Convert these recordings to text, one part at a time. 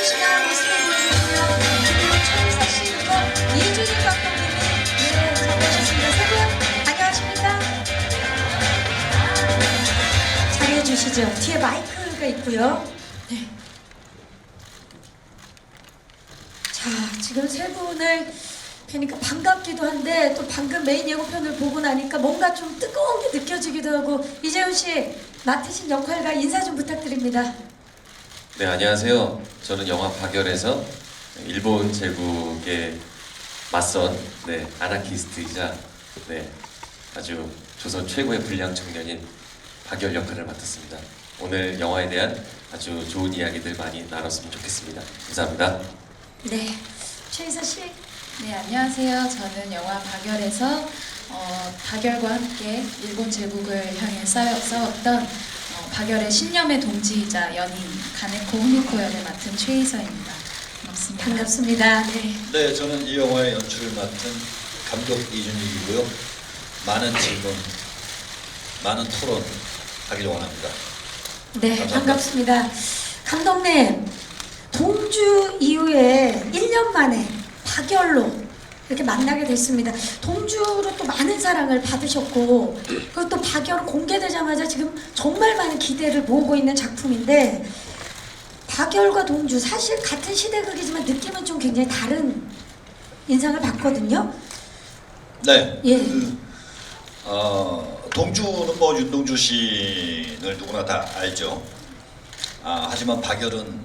씨가 모습을 보여주고요. 그리고 최유사 씨 그리고 이준희 감독님이 잘해주셨습니다. 세 분 안녕하십니까? 잘해주시죠. 뒤에 마이크가 있고요. 네. 자, 지금 세 분을 뵈니까 반갑기도 한데 또 방금 메인 예고편을 보고 나니까 뭔가 좀 뜨거운 게 느껴지기도 하고 이재훈 씨 맡으신 역할과 인사 좀 부탁드립니다. 네, 안녕하세요. 저는 영화 박열에서 일본 제국에 맞선 아나키스트이자 아주 조선 최고의 불량 청년인 박열 역할을 맡았습니다. 오늘 영화에 대한 아주 좋은 이야기들 많이 나눴으면 좋겠습니다. 감사합니다. 네, 최희사 씨. 네, 안녕하세요. 저는 영화 박열에서 박열과 함께 일본 제국을 향해 싸웠던 박열의 신념의 동지이자 연인 가네코 후미코 역을 맡은 최희서입니다. 반갑습니다. 반갑습니다. 네. 네, 저는 이 영화의 연출을 맡은 감독 이준익이고요. 많은 질문, 많은 토론 하길 원합니다. 네, 감사합니다. 반갑습니다. 감독님, 동주 이후에 1년 만에 박열로 이렇게 만나게 됐습니다. 동주로 또 많은 사랑을 받으셨고 그리고 또 박열은 공개되자마자 지금 정말 많은 기대를 모으고 있는 작품인데 박열과 동주 사실 같은 시대극이지만 느낌은 좀 굉장히 다른 인상을 받거든요. 네, 예. 동주는 뭐 윤동주 씨를 누구나 다 알죠. 하지만 박열은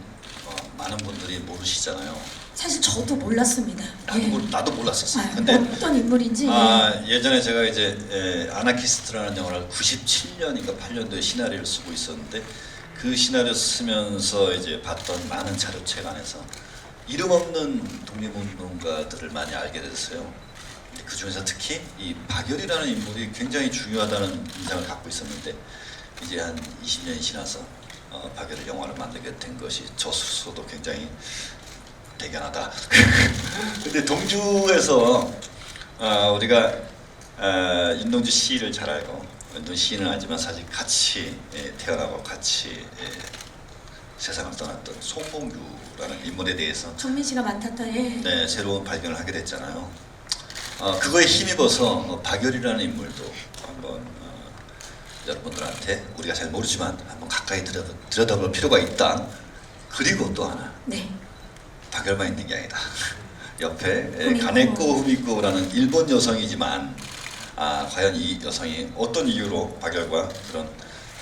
많은 분들이 모르시잖아요. 사실 저도 몰랐습니다. 나도 몰랐었어요. 아, 근데 어떤 인물인지. 예전에 제가 이제 아나키스트라는 영화를 97년인가 8년도에 시나리오를 쓰고 있었는데 그 시나리오 쓰면서 이제 봤던 많은 자료책 안에서 이름 없는 독립운동가들을 많이 알게 됐어요. 그 중에서 특히 이 박열이라는 인물이 굉장히 중요하다는 인상을 갖고 있었는데 이제 한 20년이 지나서 박열의 영화를 만들게 된 것이 저 스스로도 굉장히 대견하다. 근데 동주에서 우리가 윤동주 씨를 잘 알고 윤동주 씨는 알지만 사실 같이 태어나고 같이 세상을 떠났던 송봉규라는 인물에 대해서 정민 씨가 맡았던 네, 새로운 발견을 하게 됐잖아요. 그거에 힘입어서 박열이라는 인물도 한번 여러분들한테 우리가 잘 모르지만 한번 가까이 들여다볼 필요가 있다. 그리고 또 하나. 네. 박열만 있는 게 아니다. 옆에 후미코. 가네코 후미코라는 일본 여성이지만 과연 이 여성이 어떤 이유로 박열과 그런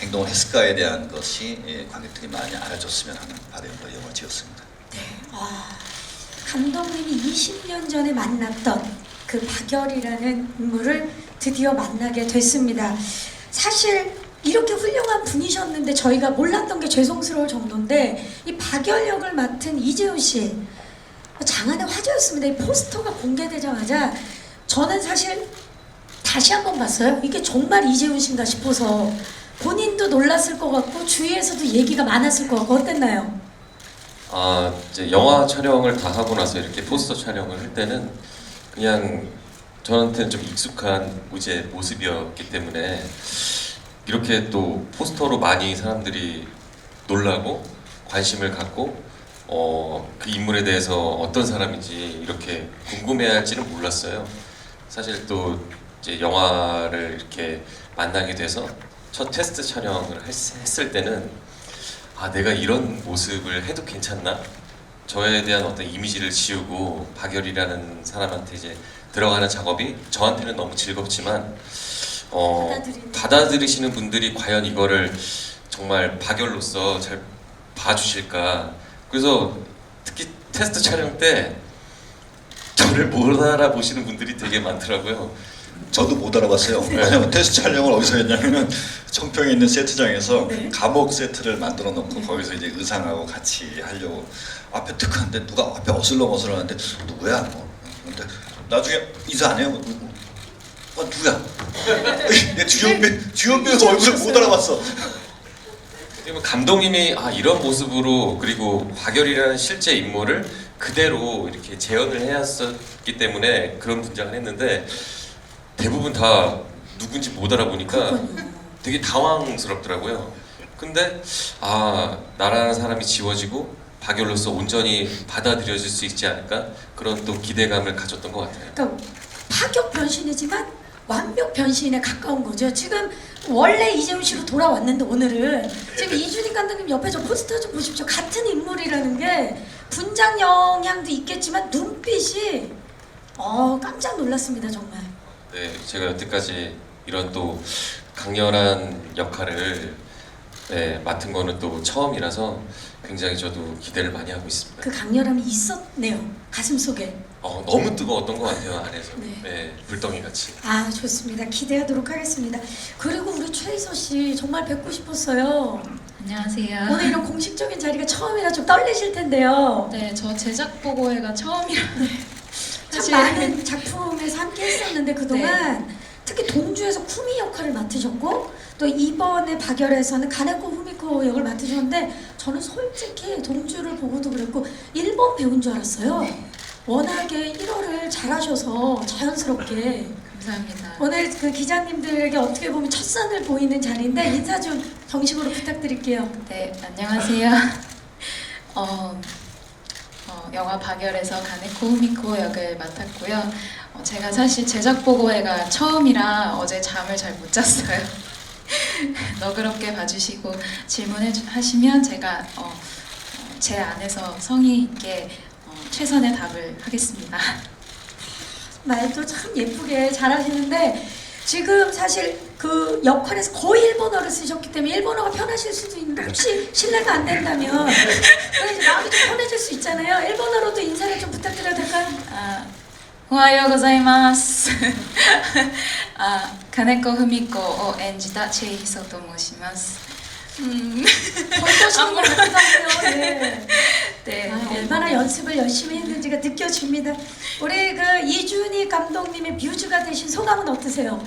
행동을 했을까에 대한 것이 관객들이 많이 알아줬으면 하는 바람으로 영화를 지었습니다. 네. 감독님이 20년 전에 만났던 그 박열이라는 인물을 드디어 만나게 됐습니다. 사실 이렇게 훌륭한 분이셨는데 저희가 몰랐던 게 죄송스러울 정도인데 이 박열 역을 맡은 이재훈 씨 장안의 화제였습니다. 이 포스터가 공개되자마자 저는 사실 다시 한번 봤어요. 이게 정말 이재훈 씨인가 싶어서 본인도 놀랐을 것 같고 주위에서도 얘기가 많았을 것 같고 어땠나요? 이제 영화 촬영을 다 하고 나서 이렇게 포스터 촬영을 할 때는 그냥 저한테는 좀 익숙한 이제 모습이었기 때문에 이렇게 또 포스터로 많이 사람들이 놀라고 관심을 갖고 그 인물에 대해서 어떤 사람인지 이렇게 궁금해할지는 몰랐어요. 사실 또 이제 영화를 이렇게 만나게 돼서 첫 테스트 촬영을 했을 때는 내가 이런 모습을 해도 괜찮나? 저에 대한 어떤 이미지를 지우고 박열이라는 사람한테 이제 들어가는 작업이 저한테는 너무 즐겁지만 받아들이시는 분들이 과연 이거를 정말 박열로서 잘 봐주실까. 그래서 특히 테스트 촬영 때 저를 못 알아보시는 분들이 되게 많더라고요. 저도 못 알아봤어요. 왜냐면 테스트 촬영을 어디서 했냐면은 청평에 있는 세트장에서 네. 감옥 세트를 만들어 놓고 거기서 이제 의상하고 같이 하려고 앞에 탁 하는데 누가 앞에 어슬렁어슬렁하는데 누구야? 근데 나중에 인사 안 해요. 누구야? 내 주연배가 얼굴을 못 알아봤어. 그리고 감독님이 이런 모습으로 그리고 박열이라는 실제 인물을 그대로 이렇게 재현을 해왔었기 때문에 그런 분장을 했는데 대부분 다 누군지 못 알아보니까 되게 당황스럽더라고요. 근데 나라는 사람이 지워지고 박열로서 온전히 받아들여질 수 있지 않을까 그런 또 기대감을 가졌던 것 같아요. 그러니까 파격 변신이지만 완벽 변신에 가까운 거죠. 지금 원래 이재훈 씨로 돌아왔는데 오늘은 지금 이준익 감독님 옆에 저 포스터 좀 보십시오. 같은 인물이라는 게 분장 영향도 있겠지만 눈빛이 깜짝 놀랐습니다 정말. 네, 제가 여태까지 이런 또 강렬한 역할을 맡은 거는 또 처음이라서 굉장히 저도 기대를 많이 하고 있습니다. 그 강렬함이 있었네요 가슴 속에. 너무 뜨거웠던 것 같아요 안에서. 네. 네, 불덩이 같이. 아 좋습니다. 기대하도록 하겠습니다. 그리고 우리 최희서 씨 정말 뵙고 싶었어요. 안녕하세요. 오늘 이런 공식적인 자리가 처음이라 좀 떨리실 텐데요. 네, 저 제작 보고회가 처음이라 참 많은 작품에서 함께 했었는데 그동안 특히 동주에서 쿠미 역할을 맡으셨고 또 이번에 박열에서는 가네코 후미코 역을 맡으셨는데 저는 솔직히 동주를 보고도 그랬고 일본 배우인 줄 알았어요. 워낙에 1호를 잘하셔서 자연스럽게 감사합니다. 오늘 그 기자님들에게 어떻게 보면 첫선을 보이는 자리인데 인사 좀 정식으로 부탁드릴게요. 네, 안녕하세요. 영화 박열에서 가네코 후미코 역을 맡았고요. 제가 사실 제작 보고회가 처음이라 어제 잠을 잘 못 잤어요. 너그럽게 봐주시고 질문해 하시면 제가 제 안에서 성의 있게 최선의 답을 하겠습니다. 말도 참 예쁘게 잘하시는데 지금 사실 그 역할에서 거의 일본어를 쓰셨기 때문에 일본어가 편하실 수도 있는데 혹시 실례가 안 된다면 그래서 마음이 좀 편해질 수 있잖아요. 일본어로도 인사를 좀 부탁드려도 될까요? 오하요 고자이마스. 가네코 후미코を演じたチェイヒソと申します. 벌떠시는 것 같기도 하고요. 네. 네, 얼마나 연습을 열심히 했는지가 느껴집니다. 우리 그 이준희 감독님의 뮤즈가 되신 소감은 어떠세요?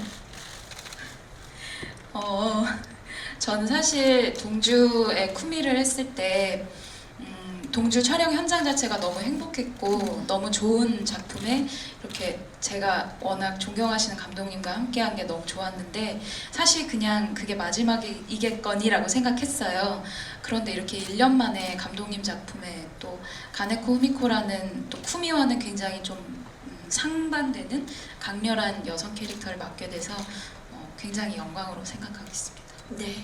저는 사실 동주에 쿠미를 했을 때 동주 촬영 현장 자체가 너무 행복했고 너무 좋은 작품에 이렇게 제가 워낙 존경하시는 감독님과 함께한 게 너무 좋았는데 사실 그냥 그게 마지막이겠거니라고 생각했어요. 그런데 이렇게 1년 만에 감독님 작품에 또 가네코 후미코라는 또 쿠미와는 굉장히 좀 상반되는 강렬한 여성 캐릭터를 맡게 돼서 굉장히 영광으로 생각하고 있습니다. 네.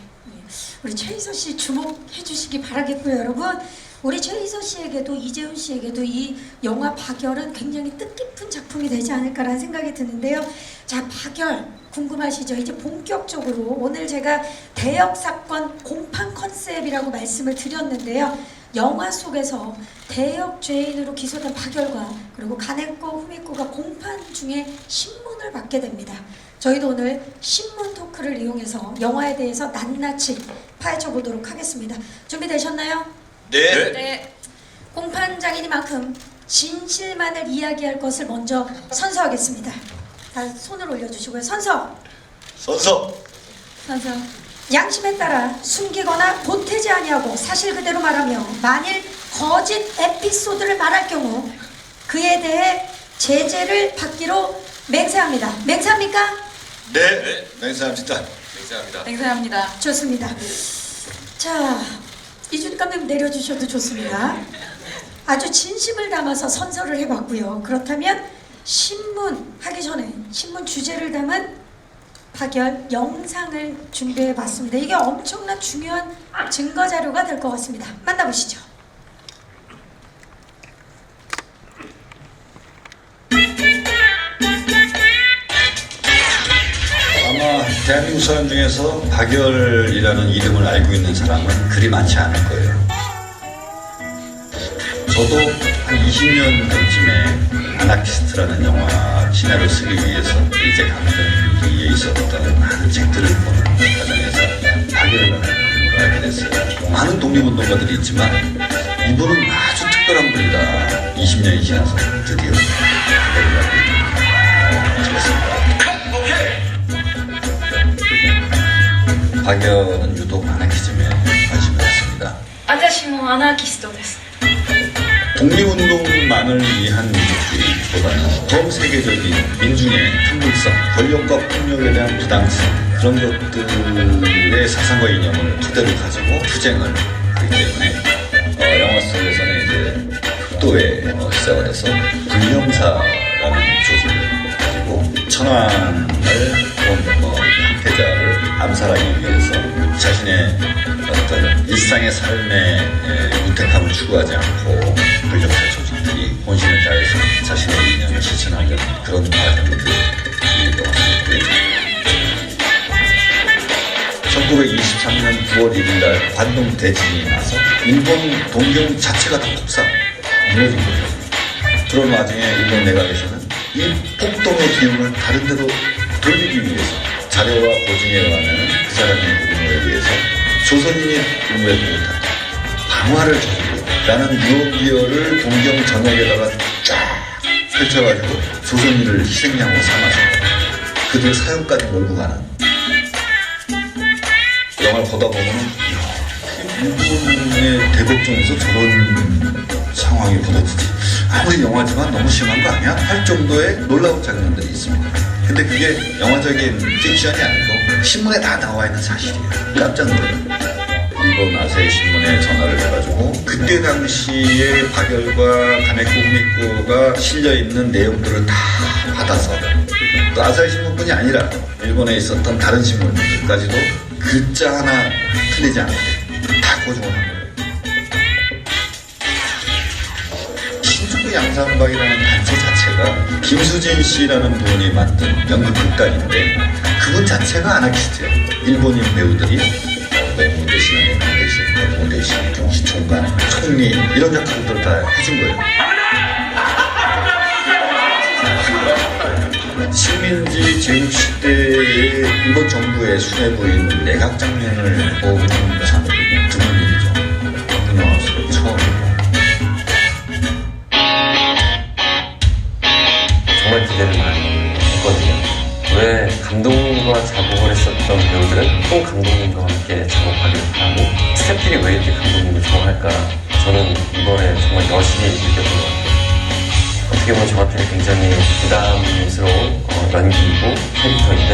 우리 최희서 씨 주목해 주시기 바라겠고요, 여러분. 우리 최희서 씨에게도 이재훈 씨에게도 이 영화 박열은 굉장히 뜻깊은 작품이 되지 않을까라는 생각이 드는데요. 자, 박열 궁금하시죠? 이제 본격적으로 오늘 제가 대역 사건 공판 컨셉이라고 말씀을 드렸는데요. 영화 속에서 대역 죄인으로 기소된 박열과 그리고 가네코 후미코가 공판 중에 신문을 받게 됩니다. 저희도 오늘 신문 토크를 이용해서 영화에 대해서 낱낱이 파헤쳐 보도록 하겠습니다. 준비되셨나요? 네. 네. 공판장이니만큼 진실만을 이야기할 것을 먼저 선서하겠습니다. 다 손을 올려주시고요. 선서! 선서. 선서. 양심에 따라 숨기거나 보태지 아니하고 사실 그대로 말하며 만일 거짓 에피소드를 말할 경우 그에 대해 제재를 받기로 맹세합니다. 맹세합니까? 네. 맹세합니다. 맹세합니다. 맹세합니다. 좋습니다. 자, 이준익 감독님 내려주셔도 좋습니다. 아주 진심을 담아서 선서를 해봤고요. 그렇다면 신문 하기 전에 신문 주제를 담은 박열 영상을 준비해봤습니다. 이게 엄청난 중요한 증거 자료가 될 것 같습니다. 만나보시죠. 아마 대한민국 사람 중에서 박열이라는 이름을 알고 있는 사람은 그리 많지 않을 거예요. 저도 한 20년 전쯤에 아나키스트라는 영화 시나리오 쓰기 위해서 이제 감독기에 있었던 많은 책들을 보는 과정에서 박열이라는 인물을 알게 됐어요. 많은 독립운동가들이 있지만 이분은 아주 특별한 분이다. 20년이 지나서 드디어 박열이라고 찍었습니다. 박열은 유독 아나키즘에 관심을 갖습니다. 私もアナーキストです。 독립운동만을 위한 민족주의보다는 전 세계적인 민중의 한물성, 권력과 폭력에 대한 부당성 그런 것들의 사상과 이념을 토대로 가지고 투쟁을 하기 때문에 영화 속에서는 8도에 시작을 해서 불령사라는 조직을 가지고 천황을 황태자를 암살하기 위해서 자신의 어떤 일상의 삶의 무택함을 추구하지 않고 불령사 조직들이 혼신을 다해서 자신의 이념을 실천하는 그런 과정들이 보여집니다. 1923년 9월 1일날 관동 대지진이 나서 일본 동경 자체가 다 폭삭 무너진 거죠. 그런 와중에 일본 내각에서는 이 폭동의 기운을 다른 데로 돌리기 위해서 자료와 보증에 의하면 그 사람의 부분에 의해서 조선인이 의무에 못한다. 방화를 저지르라는 유언비어를 동경 전역에다가 쫙 펼쳐가지고 조선인을 희생양으로 삼아서 그들 사형까지 몰고 가는 영화를 보다 보면 일본의 대법정에서 저런 상황이 벌어지지 아무리 영화지만 너무 심한 거 아니야? 할 정도의 놀라운 장면들이 있습니다. 근데 그게 영화적인 픽션이 아니고 신문에 다 나와 있는 사실이에요. 깜짝 놀라요. 일본 아사히 신문에 전화를 해가지고 그때 당시에 박열과 가네코 후미코가 실려있는 내용들을 다 받아서 또 아사히 신문뿐이 아니라 일본에 있었던 다른 신문들까지도 글자 하나 틀리지 않게 다 고정을 한 거예요. 신주쿠 양산박이라는 단체 자체가 김수진 씨라는 분이 만든 연극 극단인데 그분 자체가 아나키스트예요. 일본인 배우들이 맹무 대신, 강무 대신, 경시총관, 총리 이런 역할들을 다 해준 거예요. 식민지 제국 시대의 일본 정부의 수뇌부인 내각 장면을 보는 참 드문 일이죠. 한국 영화에서 처음이고. 정말 기대를 많이 했거든요. 왜 감독님과 작업을 했었던 배우들은 또 감독님과 함께 작업하기를 바라고 스태프들이 왜 이렇게 감독님을 좋아할까 저는 이번에 정말 여실히 느꼈던 것 같아요. 어떻게 보면 저한테는 굉장히 부담스러운 연기이고 캐릭터인데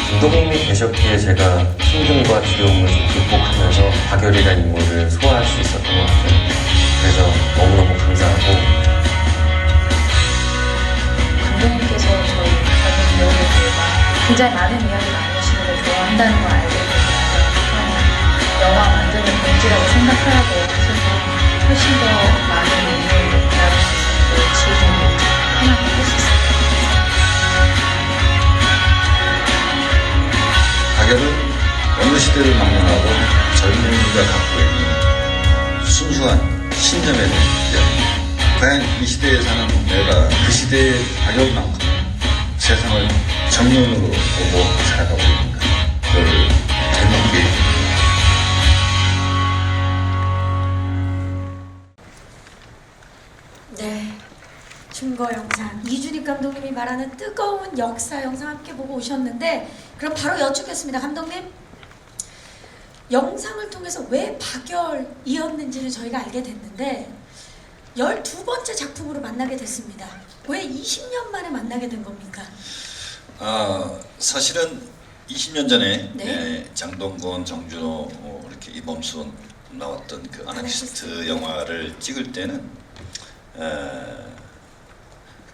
감독님이 계셨기에 제가 힘듦과 두려움을 좀 극복하면서 박열이라는 인물을 소화할 수 있었던 것 같아요. 그래서 너무너무 감사하고 감독님께서 저희 젊은 배우들과 굉장히 많은 이야기를 나누시는 걸 좋아한다는 걸 알고 있거든요. 영화 만드는 동지라고 생각하고 하셔서 훨씬 더 많은 의미를 나눌 수 있었고 즐거운 편하게 할 수 있었어요. 박열은 어느 시대를 막론하고 젊은이가 갖고 있는 순수한 신념에 대한 이야기. 과연 이 시대에 사는 내가 그 시대의 박열만큼 세상을 정면으로 보고 살아가고 있는가 그걸 되묻게 네, 증거 영상 이준익 감독님이 말하는 뜨거운 역사 영상 함께 보고 오셨는데 그럼 바로 여쭙겠습니다. 감독님, 영상을 통해서 왜 박열이었는지를 저희가 알게 됐는데 12번째 작품으로 만나게 됐습니다. 왜 20년 만에 만나게 된 겁니까? 사실은 20년 전에 네. 장동건, 정준호, 이렇게 이범수 나왔던 그 아나키스트 영화를 찍을 때는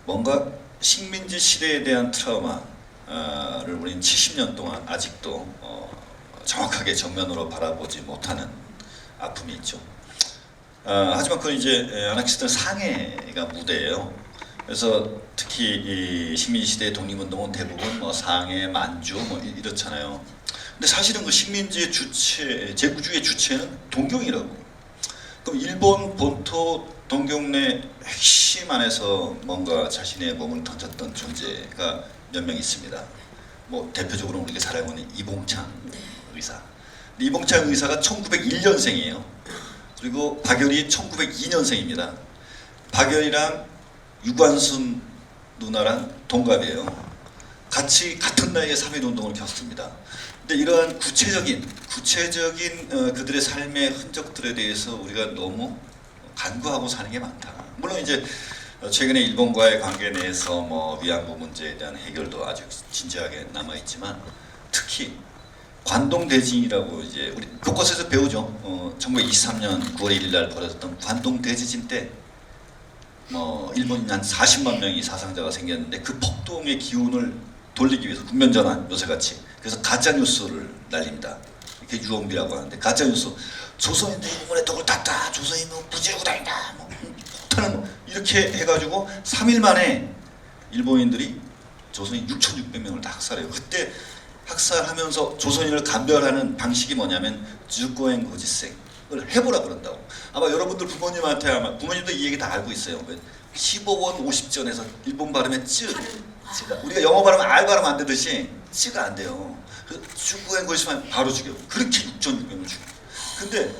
뭔가 식민지 시대에 대한 트라우마를 우리는 70년 동안 아직도 정확하게 정면으로 바라보지 못하는 아픔이 있죠. 하지만 그건 이제 아나키스트 상해가 무대예요. 그래서 특히 이 식민지 시대의 독립운동은 대부분 뭐 상해, 만주 뭐 이렇잖아요. 근데 사실은 그 식민지의 주체, 제국주의 주체는 동경이라고. 그럼 일본 본토 동경 내 핵심 안에서 뭔가 자신의 몸을 던졌던 존재가 몇 명 있습니다. 뭐 대표적으로 우리가 잘 알고 있는 이봉창 의사. 근데 이봉창 의사가 1901년생이에요. 그리고 박열이 1902년생입니다. 박열이랑 유관순 누나랑 동갑이에요. 같이 같은 나이에 3.1운동을 겪습니다. 근데 이러한 구체적인 그들의 삶의 흔적들에 대해서 우리가 너무 간과하고 사는 게 많다. 물론 이제 최근에 일본과의 관계 내에서 뭐 위안부 문제에 대한 해결도 아주 진지하게 남아 있지만 특히 관동 대지진이라고 이제 우리 곳곳에서 배우죠. 1923년 9월 1일 날 벌어졌던 관동 대지진 때 일본인 한 40만 명이 사상자가 생겼는데 그 폭동의 기운을 돌리기 위해서 국면전환 요새같이 그래서 가짜 뉴스를 날립니다. 이게 유언비라고 하는데 가짜 뉴스 조선인들 일본에 독을 탔다. 조선인은 부지르고 다닌다. 폭탄을 이렇게 해가지고 3일 만에 일본인들이 조선인 6,600명을 다 학살해요. 그때 학살하면서 조선인을 감별하는 방식이 뭐냐면 주고엔 고지생을 해보라 그런다고. 아마 여러분들 부모님한테 아마 부모님도 이 얘기 다 알고 있어요. 15원 50전에서 일본 발음에 쯔가 우리가 영어 발음 알 발음 안 되듯이 쯔가 안 돼요. 그 주고엔 고지생 바로 죽여. 그렇게 6,600명을 죽여. 근데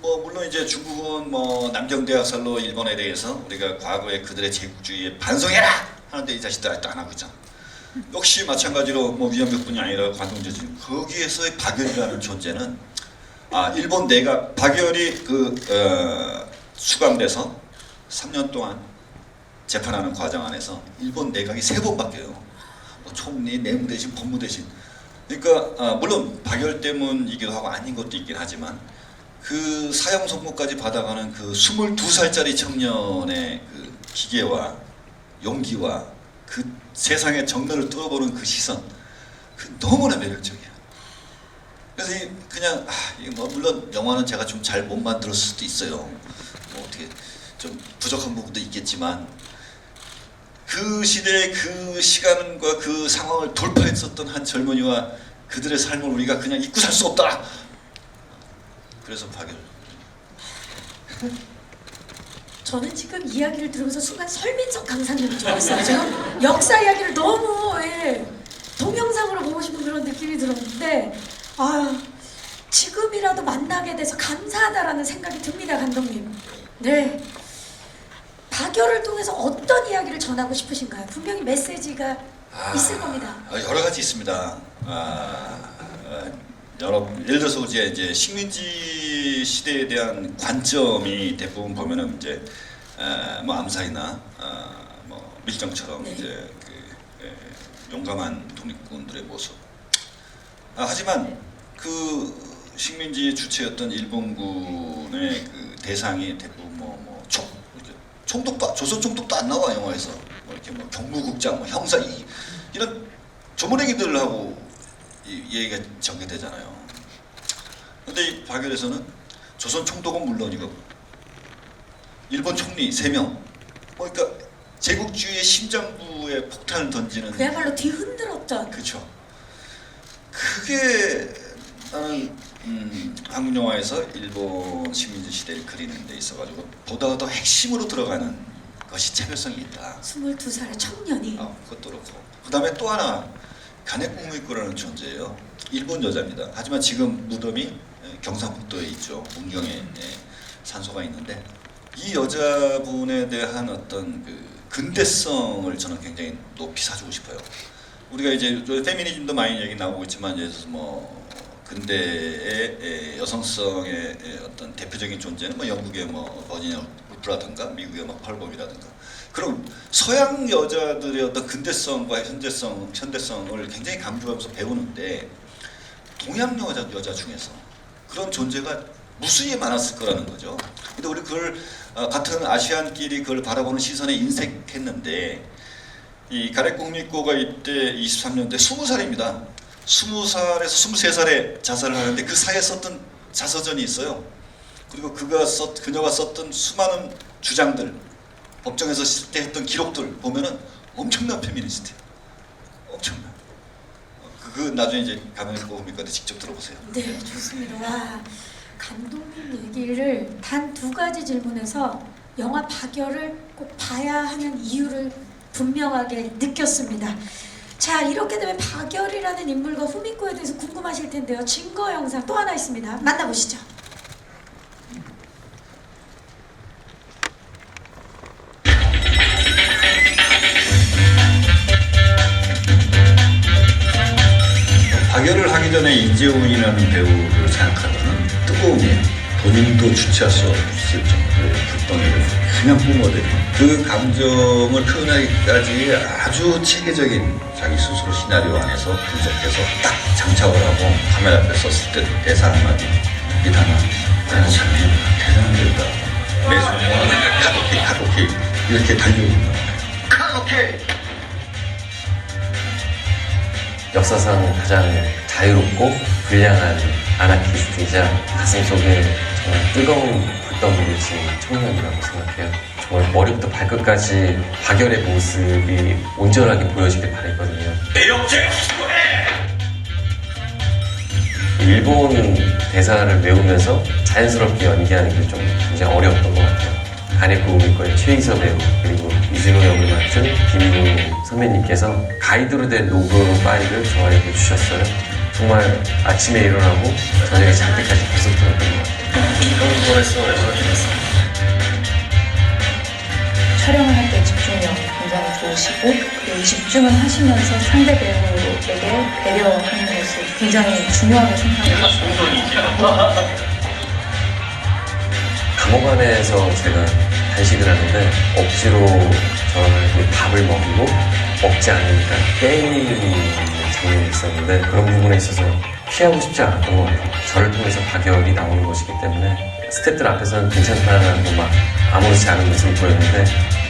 물론 이제 중국은 남경대학살로 일본에 대해서 우리가 과거에 그들의 제국주의에 반성해라 하는데 이 자식들 아직도 안 하고 있잖아. 역시 마찬가지로 위안부뿐이 아니라 관동제지 거기에서의 박열이라는 존재는 일본 내각 박열이 수감돼서 3년 동안 재판하는 과정 안에서 일본 내각이 3번 바뀌어요. 총리, 내무대신, 법무대신. 그러니까 물론 박열 때문이기도 하고 아닌 것도 있긴 하지만 그 사형 선고까지 받아가는 그 22살짜리 청년의 그 기계와 용기와 그 세상의 정면을 뚫어보는 그 시선, 그 너무나 매력적이야. 그래서 그냥 물론 영화는 제가 좀 잘 못 만들었을 수도 있어요. 어떻게 좀 부족한 부분도 있겠지만 그 시대의 그 시간과 그 상황을 돌파했었던 한 젊은이와 그들의 삶을 우리가 그냥 잊고 살 수 없다. 그래서 박열. 저는 지금 이야기를 들으면서 순간 설민석 강사님이 좋았어요. 지금 역사 이야기를 너무 동영상으로 보고 싶은 그런 느낌이 들었는데 지금이라도 만나게 돼서 감사하다라는 생각이 듭니다, 감독님. 네. 박열을 통해서 어떤 이야기를 전하고 싶으신가요? 분명히 메시지가 있을 겁니다. 여러 가지 있습니다. 예를 들어서 이제 식민지 시대에 대한 관점이 대부분 보면은 이제 암사이나 밀정처럼 네. 이제 용감한 독립군들의 모습. 하지만 그 식민지의 주체였던 일본군의 그 대상이 대부분 총독도 조선 총독도 안 나와 영화에서 이렇게 경무국장, 형사 이런 조문행위들하고 이 얘기가 전개되잖아요. 근데 이 박열에서는 조선 총독은 물론이고 일본 총리 3명, 그러니까 제국주의의 심장부에 폭탄을 던지는 그야말로 뒤흔들었던. 그렇죠. 그게 나는 한국 영화에서 일본 식민지 시대를 그리는 데 있어가지고 보다 더 핵심으로 들어가는 것이 차별성이 있다. 22살의 청년이. 그것도 그렇고 그 다음에 또 하나 가네코 후미코라는 존재예요. 일본 여자입니다. 하지만 지금 무덤이 경상북도에 있죠. 문경에 산소가 있는데 이 여자분에 대한 어떤 그 근대성을 저는 굉장히 높이 사주고 싶어요. 우리가 이제 페미니즘도 많이 얘기 나오고 있지만 예를 들어서 근대의 여성성의 어떤 대표적인 존재는 영국의 버지니아 울프라든가 미국의 펄범이라든가 그럼 서양 여자들의 어떤 근대성과 현대성을 굉장히 강조하면서 배우는데 동양 여자 중에서 그런 존재가 무수히 많았을 거라는 거죠. 근데 우리 그걸 같은 아시안끼리 그걸 바라보는 시선에 인색했는데 이 가네코 후미코가 이때 23년대 20살입니다. 20살에서 23살에 자살을 하는데 그 사이에 썼던 자서전이 있어요. 그리고 그녀가 썼던 수많은 주장들, 법정에서 실제 했던 기록들 보면은 엄청난 페미니스트예요. 엄청난. 그 나중에 이제 가네코 후미코한테 직접 들어보세요. 네, 좋습니다. 와, 감독님 얘기를 단 2가지 질문에서 영화 박열을 꼭 봐야 하는 이유를 분명하게 느꼈습니다. 자, 이렇게 되면 박열이라는 인물과 후미코에 대해서 궁금하실 텐데요. 증거 영상 또 하나 있습니다. 만나보시죠. 박열을 하기 전에 이재훈이라는 배우를 생각하면 뜨거움이에요. 본인도 주체할 수 없을 정도의 불덩이를 그냥 뿜어대는 그 감정을 표현하기까지 아주 체계적인 자기 스스로 시나리오 안에서 분석해서 딱 장착을 하고 카메라 앞에 섰을 때 대사 한마디 이단아 나는 참 대단한 배우다. 내 소중한 카도키 이렇게 달려있는 역사상 가장 자유롭고 불량한 아나키스트이자 가슴속에 정말 뜨거운 불덩이를 지닌 청년이라고 생각해요. 정말 머리부터 발끝까지 박열의 모습이 온전하게 보여지길 바랬거든요. 일본 대사를 외우면서 자연스럽게 연기하는 게 좀 굉장히 어려웠던 것 같아요. 가네코 우미코의 최희서 배우 그리고 이준호 역을 맡은 김인우 선배님께서 가이드로 된 녹음 파일을 저에게 주셨어요. 정말 아침에 일어나고 저녁에 잘 때까지 계속 들었던 것 같아요. 흥분했어, 얼마나 촬영을 할 때 집중력 굉장히 좋으시고 그리고 집중을 하시면서 상대 배우에게 배려하는 것을 굉장히 중요하게 생각했어요. 감옥 안에서 제가 단식을 하는데 억지로 저한테 밥을 먹이고 먹지 않으니까 때리는 장면이 있었는데 그런 부분에 있어서 피하고 싶지 않았던 것 같아요. 저를 통해서 박열이 나오는 것이기 때문에 스태프들 앞에서는 괜찮다고 막 아무렇지 않은 모습을 보였는데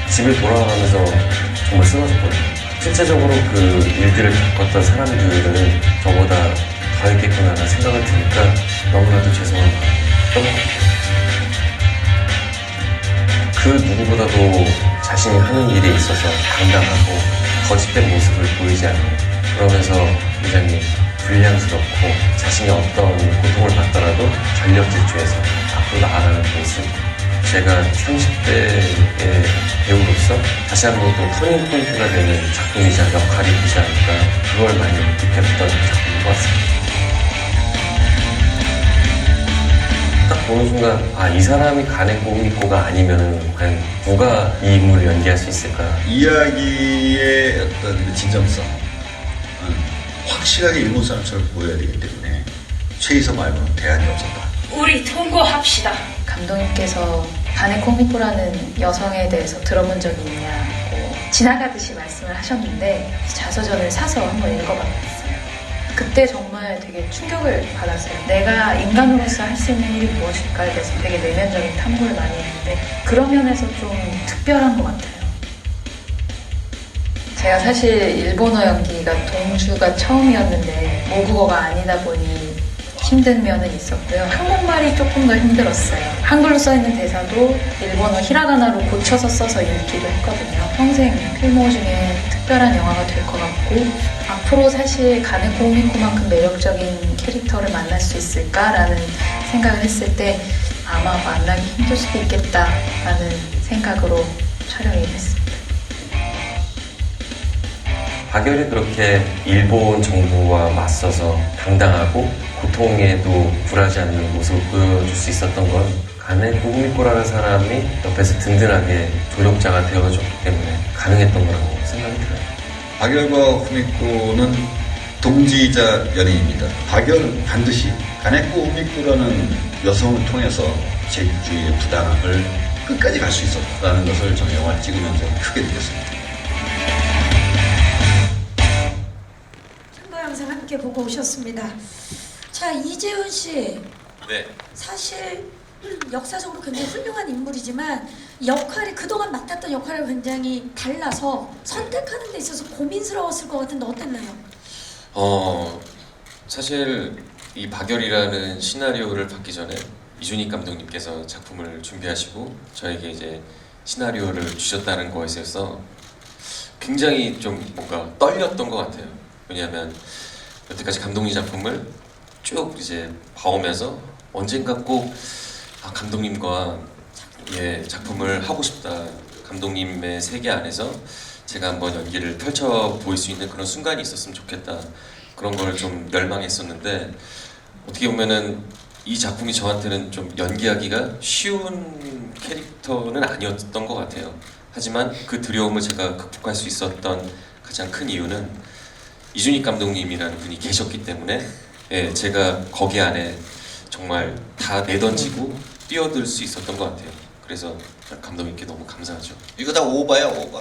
집에 돌아가면서 정말 쓰러졌거든요. 실제적으로 그 일들을 겪었던 사람들은 저보다 더 했겠구나라는 생각을 드니까 너무나도 죄송한 마음이 떠올랐어요. 그 누구보다도 자신이 하는 일에 있어서 당당하고 거짓된 모습을 보이지 않는 그러면서 굉장히 불량스럽고 자신이 어떤 고통을 받더라도 전력 질주해서 앞으로 나아가는 모습 제가 30대의 배우로서 다시 한번 또 터닝 포인트가 되는 작품이자 역할이 되지 않을까 그걸 많이 느꼈던 작품인 것 같습니다. 딱 보는 순간 아 이 사람이 가네코 우미코가 아니면은 과연 누가 이 인물을 연기할 수 있을까? 이야기의 어떤 그 진정성은 확실하게 일본 사람처럼 보여야 되기 때문에 최희서 말고는 대안이 없었다. 우리 통과합시다. 감독님께서 가네코 우미코라는 여성에 대해서 들어본 적이 있냐고 지나가듯이 말씀을 하셨는데 자서전을 사서 한번 읽어봤어요. 그때 정말 되게 충격을 받았어요. 내가 인간으로서 할 수 있는 일이 무엇일까에 대해서 되게 내면적인 탐구를 많이 했는데 그런 면에서 좀 특별한 것 같아요. 제가 사실 일본어 연기가 동주가 처음이었는데 모국어가 아니다 보니 힘든 면은 있었고요. 한국말이 조금 더 힘들었어요. 한글로 써있는 대사도 일본어 히라가나로 고쳐서 써서 읽기도 했거든요. 평생 필모 중에 특별한 영화가 될 것 같고 앞으로 사실 가네코 우미코만큼 매력적인 캐릭터를 만날 수 있을까라는 생각을 했을 때 아마 만나기 힘들 수도 있겠다라는 생각으로 촬영이 됐습니다. 박열이 그렇게 일본 정부와 맞서서 당당하고 고통에도 굴하지 않는 모습을 보여줄 수 있었던 건 가네코 우미코라는 사람이 옆에서 든든하게 조력자가 되어줬기 때문에 가능했던 거라고 생각이 들어요. 박열과 후미코는 동지이자 연인입니다. 박열은 반드시 가네코 후미코라는 여성을 통해서 제주주의의 부당함을 끝까지 갈 수 있었다는 것을 저는 영화를 찍으면서 크게 느꼈습니다. 참가 영상 함께 보고 오셨습니다. 자, 이재훈 씨. 네. 사실 역사적으로 굉장히 훌륭한 인물이지만 역할이 그동안 맡았던 역할과 굉장히 달라서 선택하는 데 있어서 고민스러웠을 것 같은데 어땠나요? 사실 이 박열이라는 시나리오를 받기 전에 이준익 감독님께서 작품을 준비하시고 저에게 이제 시나리오를 주셨다는 거에 있어서 굉장히 좀 뭔가 떨렸던 것 같아요. 왜냐하면 여태까지 감독님 작품을 쭉 이제 봐오면서 언젠가 꼭 감독님과 작품을 하고 싶다. 감독님의 세계 안에서 제가 한번 연기를 펼쳐 보일 수 있는 그런 순간이 있었으면 좋겠다. 그런 걸 좀 열망했었는데 어떻게 보면은 이 작품이 저한테는 좀 연기하기가 쉬운 캐릭터는 아니었던 것 같아요. 하지만 그 두려움을 제가 극복할 수 있었던 가장 큰 이유는 이준익 감독님이라는 분이 계셨기 때문에 제가 거기 안에 정말 다 내던지고 뛰어들 수 있었던 것 같아요. 그래서 감독님께 너무 감사하죠. 이거 다 오바야 오바.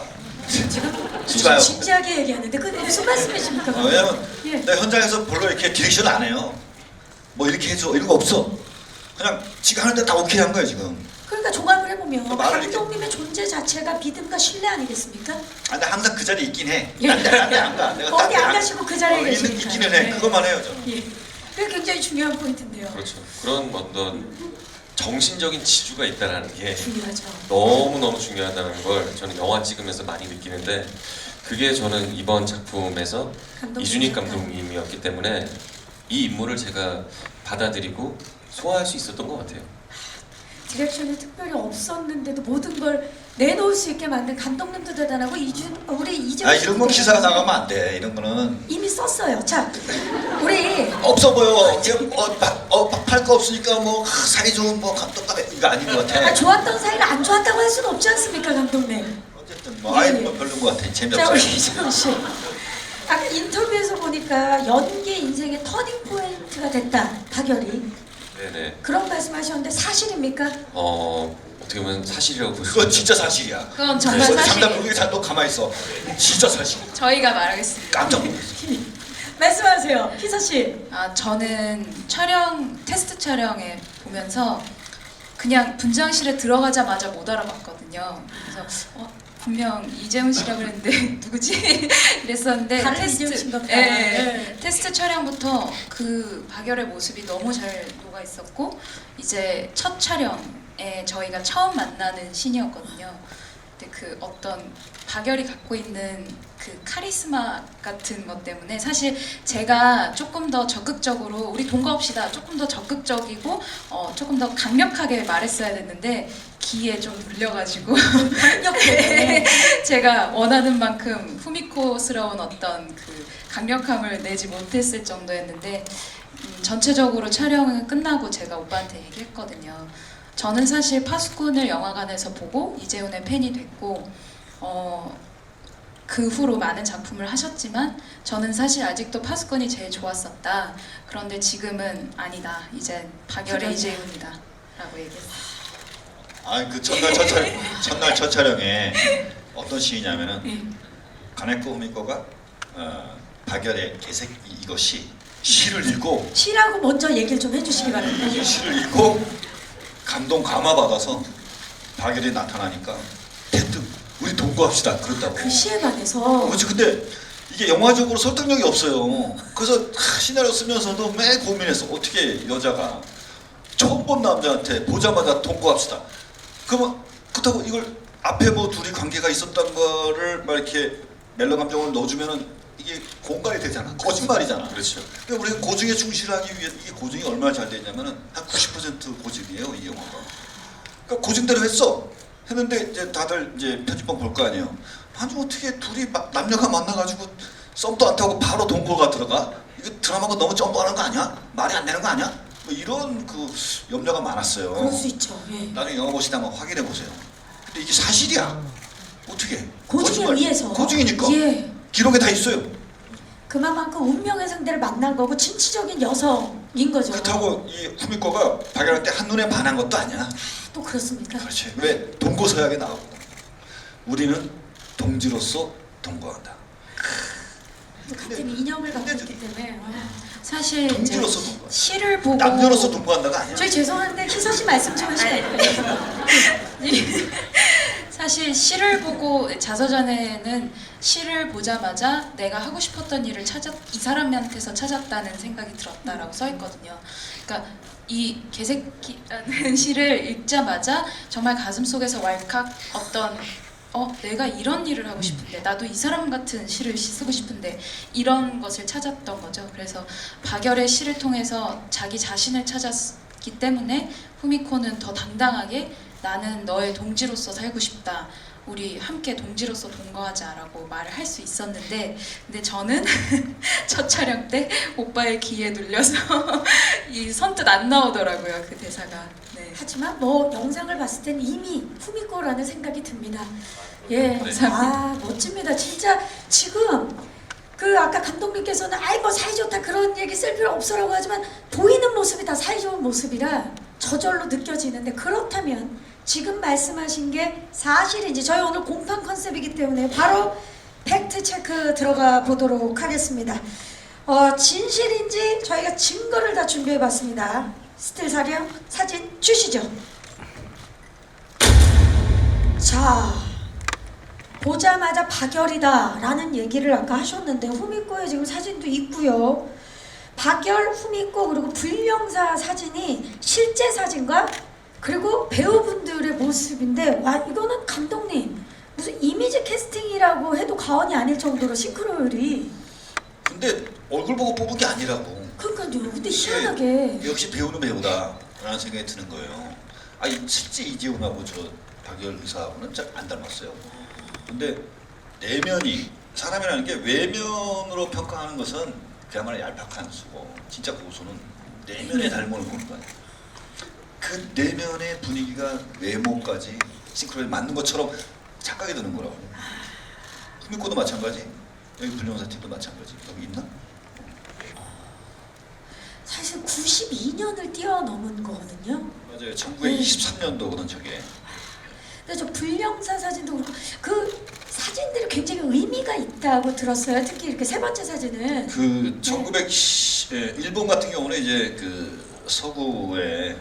지금 진지하게 얘기하는데 그게 무슨 말씀이십니까? 왜냐면 예. 내가 현장에서 별로 이렇게 디렉션 안 해요. 뭐 이렇게 해줘 이런 거 없어. 그냥 지가 하는데 다 오케이 한 거야 지금. 그러니까 종합을 해보면 보면 말을 이렇게- 감독님의 존재 자체가 믿음과 신뢰 아니겠습니까? 아, 근데 항상 그 자리에 있긴 해. 예. 안 가. 내가 어디 딴데 안 가시고 그 자리에 계시니까. 있기는 해. 네. 그것만 해요, 저는. 예. 그게 굉장히 중요한 포인트인데요. 그렇죠. 그런 어떤 정신적인 지주가 있다는 게 중요하죠. 너무너무 중요하다는 걸 저는 영화 찍으면서 많이 느끼는데 그게 저는 이번 작품에서 감독님. 이준익 감독님이었기 때문에 이 인물을 제가 받아들이고 소화할 수 있었던 것 같아요. 디렉션이 특별히 없었는데도 모든 걸 내놓을 수 있게 만든 감독님도 대단하고 우리 이재훈 아, 이런 건 기사가 나가면 안 돼. 이런 거는 이미 썼어요. 자, 우리 없어 보여. 지금 팔 거 없으니까 뭐 사이 좋은 뭐 감독감에 이거 아닌 것 같아. 좋았던 사이가 안 좋았다고 할 수는 없지 않습니까, 감독님? 어쨌든 뭐 아이 뭐 별로인 것 같아. 자, 재미없어요. 우리 이재훈 씨. 아까 인터뷰에서 보니까 연기 인생의 터닝 포인트가 됐다, 박열이. 네네. 그런 말씀하셨는데 사실입니까? 어떻게 보면 사실이라고 볼 수 그건 있죠. 진짜 사실이야. 그건 정말 장담 사실이에요. 그게 잘너 가만히 있어. 진짜 사실. 저희가 말하겠습니다. 깜짝 놀랐어. 말씀하세요, 희서 씨. 저는 테스트 촬영에 보면서 그냥 분장실에 들어가자마자 못 알아봤거든요. 그래서 분명 이재훈 씨라고 그랬는데 누구지? 이랬었는데 다른 이재훈 씨인가 보다. 예, 네. 테스트 촬영부터 그 박열의 모습이 너무 잘 녹아 있었고 이제 첫 촬영에 저희가 처음 만나는 신이었거든요. 근데 그 어떤 박열이 갖고 있는 그 카리스마 같은 것 때문에 사실 제가 조금 더 적극적으로 우리 동거합시다 조금 더 적극적이고 조금 더 강력하게 말했어야 됐는데 기에 좀 눌려가지고 강력해. 제가 원하는 만큼 후미코스러운 어떤 그 강력함을 내지 못했을 정도였는데 전체적으로 촬영은 끝나고 제가 오빠한테 얘기했거든요. 저는 사실 파수꾼을 영화관에서 보고 이재훈의 팬이 됐고 그 후로 많은 작품을 하셨지만 저는 사실 아직도 파수꾼이 제일 좋았었다. 그런데 지금은 아니다. 이제 박열의 이재훈이다. 라고 얘기했어요. 아니 그 첫날 첫 촬영에 어떤 시이냐면은 가네코 후미코가 박열의 개새끼 이것이 시를 읽고 시라고 먼저 얘기를 좀 해주시기 바랍니다. 이 시를 읽고 감동 감화 받아서 박열이 나타나니까 대뜸 우리 동거합시다 그랬다고. 그 시에 반해서 그렇지. 근데 이게 영화적으로 설득력이 없어요. 그래서 시나리오 쓰면서도 매일 고민했어. 어떻게 여자가 처음 본 남자한테 보자마자 동거합시다. 그러면 그렇다고 이걸 앞에 뭐 둘이 관계가 있었던 거를 막 이렇게 멜로 감정을 넣어주면은 이게 공갈이 되잖아. 거짓말이잖아. 그렇죠. 그러니까 우리가 고증에 충실하기 위해 이게 고증이 얼마나 잘 되냐면은 한 90% 고증이에요 이 영화가. 그러니까 고증대로 했는데 이제 다들 이제 편집본 볼 거 아니에요. 아니 어떻게 둘이 남녀가 만나가지고 썸도 안 타고 바로 동거가 들어가? 이거 드라마가 너무 점프하는 거 아니야? 말이 안 되는 거 아니야? 뭐 이런 그 염려가 많았어요. 그럴 수 있죠. 예. 나중에 영화 보시다 한번 확인해 보세요. 근데 이게 사실이야. 어떻게? 고증에 거짓말. 의해서. 고증이니까. 예. 기록에 다 있어요. 그만큼 운명의 상대를 만난 거고 진취적인 여성인 거죠. 그렇다고 이 후미코가 박열한테 한눈에 반한 것도 아니야. 또 그렇습니까? 그렇지. 왜? 동거서약에 나오거든. 우리는 동지로서 동거한다. 또 같은 인형을 갖고 근데 있기 때문에. 사실 이제 동지로서 동거한다. 시를 보고 남녀로서 동거한다가 아니야. 저희 죄송한데 희서 씨 말씀 좀 하시면 사실 시를 보고 자서전에는 시를 보자마자 내가 하고 싶었던 일을 이 사람한테서 찾았다는 생각이 들었다라고 써 있거든요. 그러니까 이 개새끼라는 시를 읽자마자 정말 가슴속에서 왈칵 어떤 내가 이런 일을 하고 싶은데 나도 이 사람 같은 시를 쓰고 싶은데 이런 것을 찾았던 거죠. 그래서 박열의 시를 통해서 자기 자신을 찾았기 때문에 후미코는 더 당당하게 나는 너의 동지로서 살고 싶다. 우리 함께 동지로서 동거하자라고 말을 할 수 있었는데 근데 저는 첫 촬영 때 오빠의 기에 눌려서 이 선뜻 안 나오더라고요. 그 대사가. 네. 하지만 뭐 영상을 봤을 땐 이미 후미코라는 생각이 듭니다. 예, 멋집니다. 진짜 지금 그 아까 감독님께서는 아이고 사이 좋다 그런 얘기 쓸 필요 없어라고 하지만 보이는 모습이 다 사이 좋은 모습이라 저절로 느껴지는데 그렇다면 지금 말씀하신 게 사실인지 저희 오늘 공판 컨셉이기 때문에 바로 팩트 체크 들어가 보도록 하겠습니다. 진실인지 저희가 증거를 다 준비해 봤습니다. 스틸 사진 주시죠. 자, 보자마자 박열이다라는 얘기를 아까 하셨는데 후미코에 지금 사진도 있고요. 박열, 후미코 그리고 불령사 사진이 실제 사진과 그리고 배우분들의 모습인데 와 이거는 감독님 무슨 이미지 캐스팅이라고 해도 과언이 아닐 정도로 싱크로율이 근데 얼굴 보고 뽑은 게 아니라고. 그러니까요. 근데 희한하게 역시 배우는 배우다라는 생각이 드는 거예요. 아, 실제 이재훈하고 저 박열 의사하고는 잘 안 닮았어요. 근데 내면이 사람이라는 게 외면으로 평가하는 것은 그야말로 얄팍한 수고 진짜 고수는 내면의 닮음을 보는 거예요. 그 내면의 분위기가 외모까지 싱크로에 맞는 것처럼 착각이 드는 거라고. 후미코도 마찬가지. 여기 불령사 팀도 마찬가지. 여기 있나? 사실 92년을 뛰어넘은 거거든요. 맞아요. 1923년도거든 저게. 근데 저 불령사 사진도 그렇고 그 사진들이 굉장히 의미가 있다고 들었어요. 특히 이렇게 세 번째 사진은 그 1910 일본 같은 경우는 이제 그 서구의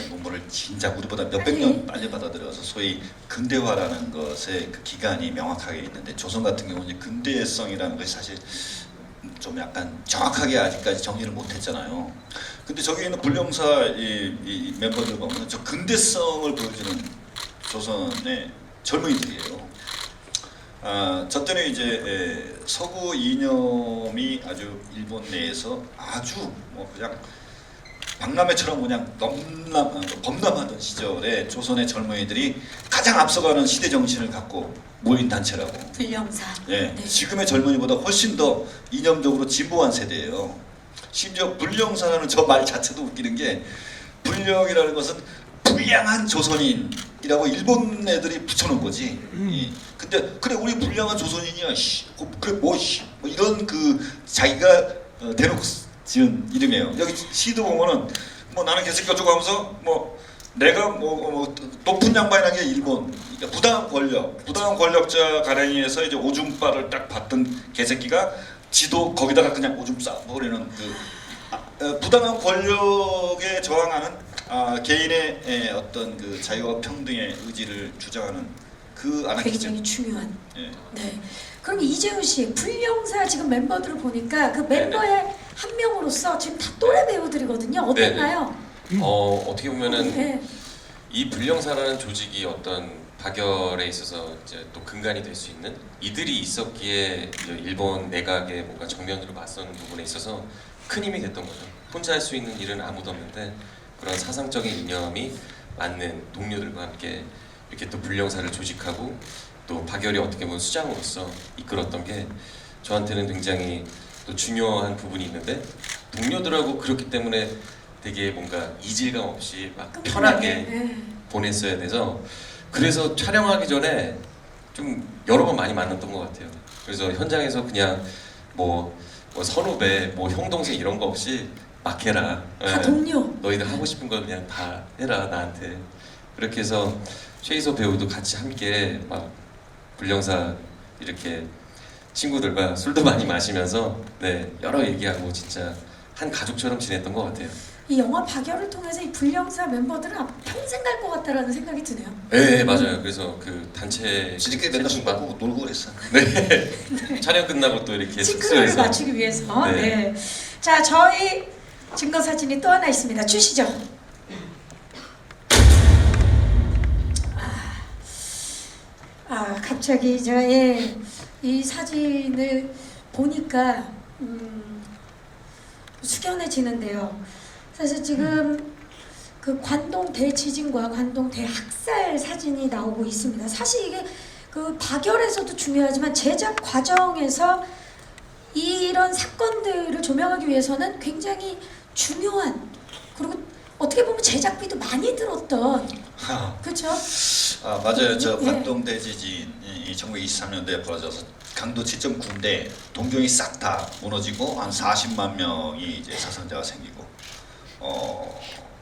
문물을 진짜 우리보다 몇백 년 빨리 받아들여서 소위 근대화라는 것의 그 기간이 명확하게 있는데 조선 같은 경우는 이제 근대성이라는 것이 사실 좀 약간 정확하게 아직까지 정리를 못했잖아요. 근데 저기 있는 불령사 이 멤버들 보면 저 근대성을 보여주는 조선의 젊은이들이에요. 저 때는 이제 서구 이념이 아주 일본 내에서 아주 뭐 그냥 박람회처럼 그냥 범람하던 시절에 조선의 젊은이들이 가장 앞서가는 시대 정신을 갖고 모인 단체라고. 불령사. 예, 네. 지금의 젊은이보다 훨씬 더 이념적으로 진보한 세대예요. 심지어 불령사라는 저 말 자체도 웃기는 게 불령이라는 것은 불량한 조선인이라고 일본 애들이 붙여놓은 거지. 근데 그래 우리 불량한 조선인이야. 그래 뭐 이런 그 자기가 대놓고 지은 이름이에요. 여기 시도 보면은 뭐 나는 개새끼 어쩌고 하면서 뭐 내가 뭐 높은 양반이라는 게 일본. 그러니까 부당한 권력자 가랭이에서 이제 오줌바를 딱 받던 개새끼가 지도 거기다가 그냥 오줌 싸버리는 그 부당한 권력에 저항하는 개인의 어떤 그 자유와 평등의 의지를 주장하는 그 아나키즘. 굉장히 중요한. 예. 네. 그럼 이재훈 씨 불령사 지금 멤버들을 보니까 그 멤버의 한 명으로서 지금 다 또래 배우들이거든요. 어땠나요? 어떻게 보면은 네. 이 불령사라는 조직이 어떤 박열에 있어서 이제 또 근간이 될 수 있는 이들이 있었기에 이제 일본 내각에 뭔가 정면으로 맞서는 부분에 있어서 큰 힘이 됐던 거죠. 혼자 할 수 있는 일은 아무도 없는데 그런 사상적인 이념이 맞는 동료들과 함께 이렇게 또 불령사를 조직하고 또 박열이 어떻게 보면 수장으로서 이끌었던 게 저한테는 굉장히 또 중요한 부분이 있는데 동료들하고 그렇기 때문에 되게 뭔가 이질감 없이 막 편하게 네. 보냈어야 돼서 그래서 촬영하기 전에 좀 여러 번 많이 만났던 것 같아요. 그래서 현장에서 그냥 뭐 선후배, 뭐 형 동생 이런 거 없이 막 해라. 다 동료. 너희들 하고 싶은 거 그냥 다 해라 나한테. 그렇게 해서 최이소 배우도 같이 함께 막 불령사 이렇게 친구들과 술도 많이 마시면서 네 여러 얘기하고 진짜 한 가족처럼 지냈던 것 같아요. 이 영화 박열을 통해서 이 불령사 멤버들은 평생 갈 것 같다라는 생각이 드네요. 네 맞아요. 그래서 그 단체 지들끼리 맨날 술 세팅방 먹고 놀고 그랬어. 네 촬영 끝나고 또 이렇게 싱크로를 숙소에서 맞추기 위해서. 네. 네. 자 저희 증거 사진이 또 하나 있습니다. 주시죠. 갑자기 이 사진을 보니까 숙연해지는데요. 사실 지금 그 관동 대지진과 관동 대학살 사진이 나오고 있습니다. 사실 이게 그 박열에서도 중요하지만 제작 과정에서 이런 사건들을 조명하기 위해서는 굉장히 중요한 그리고 어떻게 보면 제작비도 많이 들었던 그렇죠? 맞아요. 저 예. 관동 대지진이 1923년도에 벌어져서 강도 7.9인데 동경이 싹 다 무너지고 한 40만 명이 이제 사상자가 생기고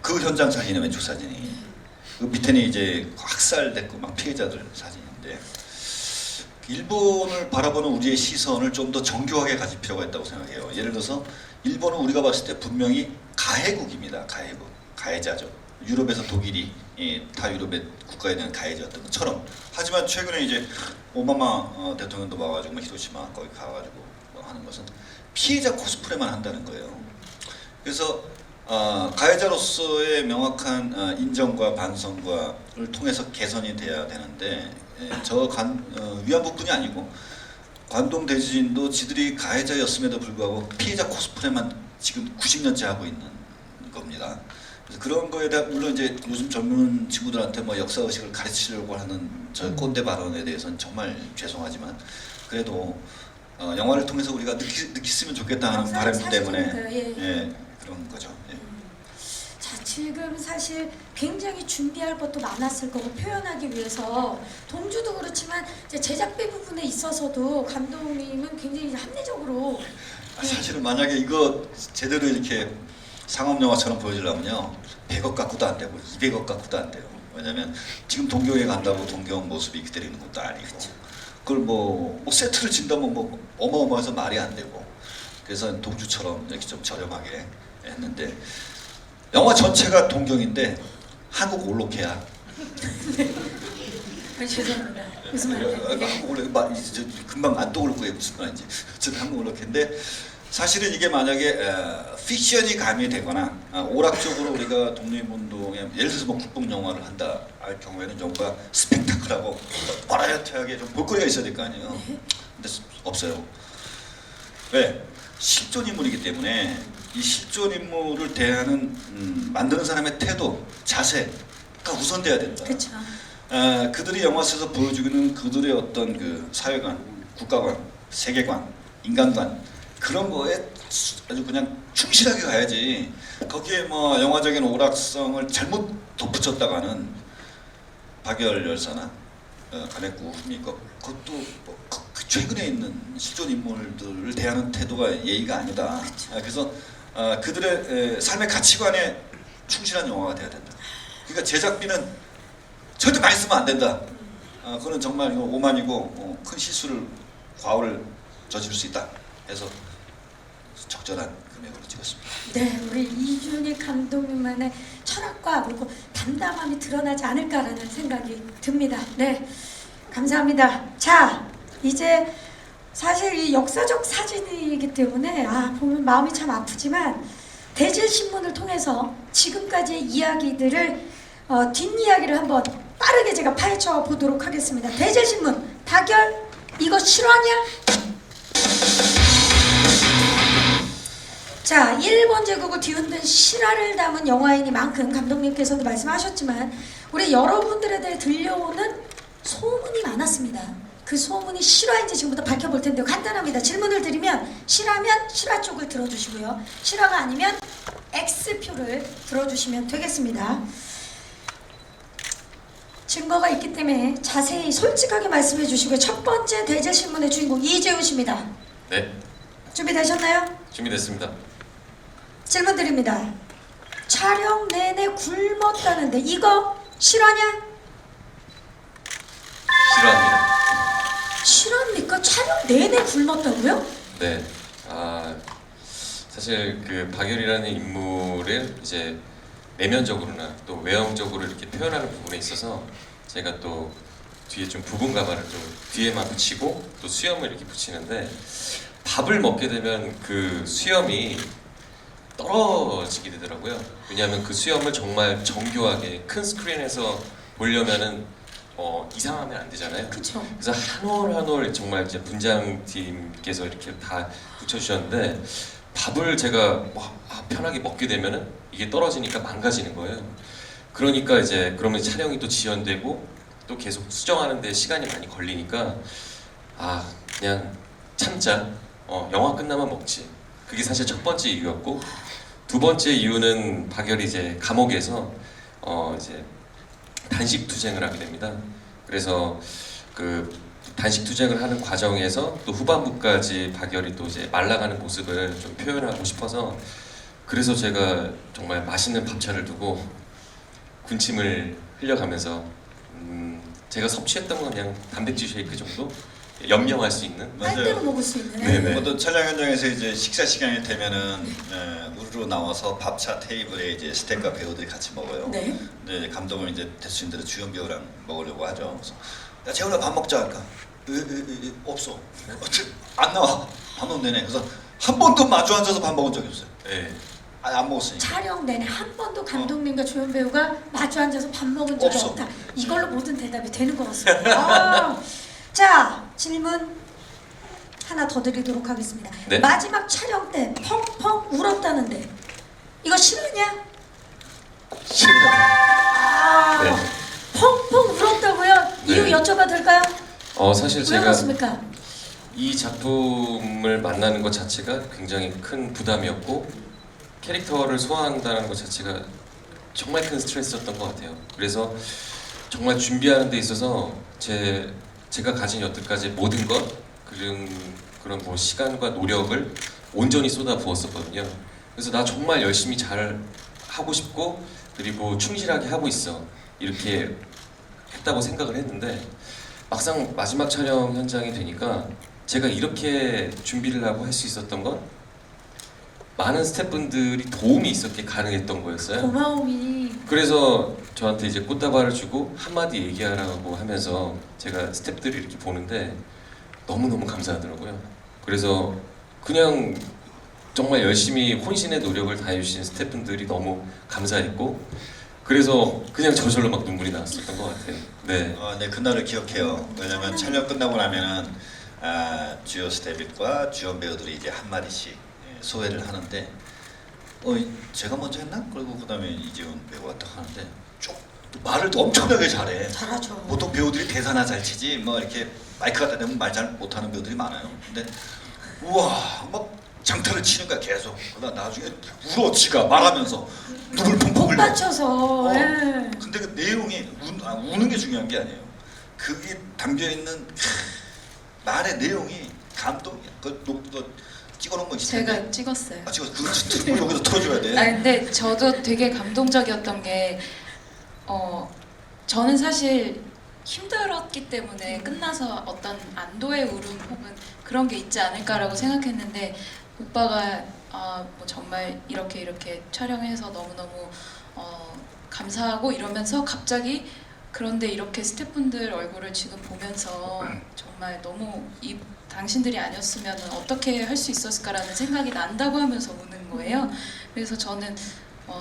그 현장 사진이 왼쪽 사진이 그 밑에는 이제 학살됐고 막 피해자들 사진인데 일본을 바라보는 우리의 시선을 좀 더 정교하게 가질 필요가 있다고 생각해요. 예를 들어서 일본은 우리가 봤을 때 분명히 가해국입니다. 가해국, 가해자죠. 유럽에서 독일이 타 유럽의 국가에 대한 가해자였던 것처럼. 하지만 최근에 이제 오바마 대통령도 와가지고 뭐 히로시마 거기 가가지고 뭐 하는 것은 피해자 코스프레만 한다는 거예요. 그래서 가해자로서의 명확한 인정과 반성과를 통해서 개선이 돼야 되는데 위안부뿐이 아니고 관동 대지진도 지들이 가해자였음에도 불구하고 피해자 코스프레만 지금 90년째 하고 있는 겁니다. 그래서 그런 거에 대한 물론 이제 요즘 젊은 친구들한테 뭐 역사 의식을 가르치려고 하는 저 꼰대 발언에 대해서는 정말 죄송하지만 그래도 영화를 통해서 우리가 느꼈으면 좋겠다 하는 바람 때문에 그런 거죠. 예. 자, 지금 사실 굉장히 준비할 것도 많았을 거고 표현하기 위해서 동주도 그렇지만 이제 제작비 부분에 있어서도 감독님은 굉장히 합리적으로 사실은 만약에 이거 제대로 이렇게 상업 영화처럼 보여주려면요 100억 갖고도 안 되고 200억 갖고도 안 돼요. 왜냐면 지금 동경에 간다고 동경 모습이 그대로 있는 것도 아니고 그걸 뭐 세트를 진다면 뭐 어마어마해서 말이 안 되고 그래서 동주처럼 이렇게 좀 저렴하게 했는데 영화 전체가 동경인데 한국 올로케야. 죄송합니다. 무슨 말이에요? 한국 올로케 금방 안 떠오를 거예요 무슨 말인지. 어쨌든 한국 올로케인데 사실은 이게 만약에 픽션이 가미되거나 오락적으로 우리가 독립운동에 예를 들어서 뭐 국뽕 영화를 한다 할 경우에는 뭔가 스펙타클하고 버라이어티하게 좀 볼거리가 있어야 될 거 아니에요. 근데 없어요. 왜? 실존 인물이기 때문에 이 실존 인물을 대하는 만드는 사람의 태도, 자세가 우선돼야 된다. 그렇죠. 그들이 영화 속에서 보여주기는 그들의 어떤 그 사회관, 국가관, 세계관, 인간관 그런 거에 아주 그냥 충실하게 가야지. 거기에 뭐 영화적인 오락성을 잘못 덧붙였다가는 박열 열사나 가네쿠 후미코 그것도 뭐 최근에 있는 실존 인물들을 대하는 태도가 예의가 아니다. 그래서 그들의 삶의 가치관에 충실한 영화가 돼야 된다. 그러니까 제작비는 절대 많이 쓰면 안 된다. 그거는 정말 이거 오만이고 큰 실수를 과오를 저지를 수 있다. 해서 적절한 금액으로 찍었습니다. 네, 우리 이준익 감독님만의 철학과 그리고 담담함이 드러나지 않을까라는 생각이 듭니다. 네, 감사합니다. 자, 이제 사실 이 역사적 사진이기 때문에 보면 마음이 참 아프지만 대질신문을 통해서 지금까지의 이야기들을 뒷이야기를 한번 빠르게 제가 파헤쳐 보도록 하겠습니다. 대질신문, 박열, 이거 실화냐? 자, 일본 제국을 뒤흔든 실화를 담은 영화이니만큼 감독님께서도 말씀하셨지만 우리 여러분들에 대해 들려오는 소문이 많았습니다. 그 소문이 실화인지 지금부터 밝혀볼 텐데요. 간단합니다. 질문을 드리면 실화면 실화 쪽을 들어주시고요. 실화가 아니면 X표를 들어주시면 되겠습니다. 증거가 있기 때문에 자세히 솔직하게 말씀해 주시고요. 첫 번째 대제신문의 주인공 이재훈 씨입니다. 네, 준비되셨나요? 준비됐습니다. 질문 드립니다. 촬영 내내 굶었다는데 이거 실화냐? 싫어합니다. 실화입니까? 촬영 내내 굶었다고요? 네, 사실 그 박열이라는 인물을 이제 내면적으로나 또 외형적으로 이렇게 표현하는 부분에 있어서 제가 또 뒤에 좀 부분 가발을 좀 뒤에만 붙이고 또 수염을 이렇게 붙이는데 밥을 먹게 되면 그 수염이 떨어지게 되더라고요. 왜냐하면 그 수염을 정말 정교하게 큰 스크린에서 보려면은 이상하면 안 되잖아요. 그렇죠. 그래서 한 올 한 올 정말 이제 분장팀께서 이렇게 다 붙여주셨는데 밥을 제가 편하게 먹게 되면은 이게 떨어지니까 망가지는 거예요. 그러니까 이제 그러면 촬영이 또 지연되고 또 계속 수정하는데 시간이 많이 걸리니까 그냥 참자. 영화 끝나면 먹지. 그게 사실 첫 번째 이유였고 두 번째 이유는 박열이 이제 감옥에서 이제 단식 투쟁을 하게 됩니다. 그래서 그 단식 투쟁을 하는 과정에서 또 후반부까지 박열이 또 이제 말라가는 모습을 좀 표현하고 싶어서 그래서 제가 정말 맛있는 밥차를 두고 군침을 흘려가면서 제가 섭취했던 건 그냥 단백질 쉐이크 정도 염려할 수 있는. 할 때로 먹을 수 있는. 네네. 모두 촬영 현장에서 이제 식사 시간이 되면은 우르르 나와서 밥차 테이블에 이제 스태프과 배우들이 같이 먹어요. 네. 근데 감독은 이제 대수인 대로 주연 배우랑 먹으려고 하죠. 그래서 야 재훈아 밥 먹자 할까? 없어. 안 나와. 밥 먹으면 되네. 그래서 한 번도 마주 앉아서 밥 먹은 적이 없어요. 네. 아니 안 먹었으니까. 촬영 내내 한 번도 감독님과 조연 배우가 마주 앉아서 밥 먹은 적이 없어. 없다. 이걸로 모든 대답이 되는 것 같습니다. 아, 자, 질문 하나 더 드리도록 하겠습니다. 네. 마지막 촬영 때 펑펑 울었다는데 이거 실화냐? 아, 네. 펑펑 울었다고요? 이유 네. 여쭤봐도 될까요? 사실 왜 제가 그렇습니까? 이 작품을 만나는 것 자체가 굉장히 큰 부담이었고 캐릭터를 소화한다는 것 자체가 정말 큰 스트레스였던 것 같아요. 그래서 정말 준비하는 데 있어서 제가 가진 여태까지 모든 것 그런 뭐 시간과 노력을 온전히 쏟아 부었었거든요. 그래서 나 정말 열심히 잘 하고 싶고 그리고 충실하게 하고 있어 이렇게 했다고 생각을 했는데 막상 마지막 촬영 현장이 되니까 제가 이렇게 준비를 하고 할 수 있었던 건 많은 스태프분들이 도움이 있었기에 가능했던 거였어요. 고마움이 그래서 저한테 이제 꽃다발을 주고 한마디 얘기하라고 하면서 제가 스태프들이 이렇게 보는데 너무너무 감사하더라고요. 그래서 그냥 정말 열심히 혼신의 노력을 다해주신 스태프분들이 너무 감사했고 그래서 그냥 저절로 막 눈물이 나왔었던 것 같아요. 네. 네 그날을 기억해요. 왜냐면 촬영 끝나고 나면은 주요 스태프과 주연 배우들이 이제 한 마디씩 소회를 하는데 제가 먼저 했나? 그리고 그다음에 이재훈 배우가 딱 하는데 쭉 말을 또 엄청나게 잘해. 잘하죠. 보통 배우들이 대사나 잘 치지 뭐 이렇게 마이크 갖다 대면 말 잘 못하는 배우들이 많아요. 근데 우와 막 장타를 치는 거야 계속. 그러다 나중에 울어 지가 말하면서 눈을 펑펑 흘려. 맞춰서. 예. 근데 그 내용이 우는 게 중요한 게 아니에요. 그게 담겨 있는 말의 내용이 감동이야. 그거 찍어놓은 거 있을 텐데. 제가 찍었어요. 찍어. 그거 여기서 틀어줘야 돼. 아 근데 저도 되게 감동적이었던 게 저는 사실 힘들었기 때문에 끝나서 어떤 안도의 울음 혹은 그런 게 있지 않을까라고 생각했는데 오빠가 뭐 정말 이렇게 촬영해서 너무너무 감사하고 이러면서 갑자기 그런데 이렇게 스태프분들 얼굴을 지금 보면서 정말 너무 당신들이 아니었으면 어떻게 할 수 있었을까라는 생각이 난다고 하면서 우는 거예요. 그래서 저는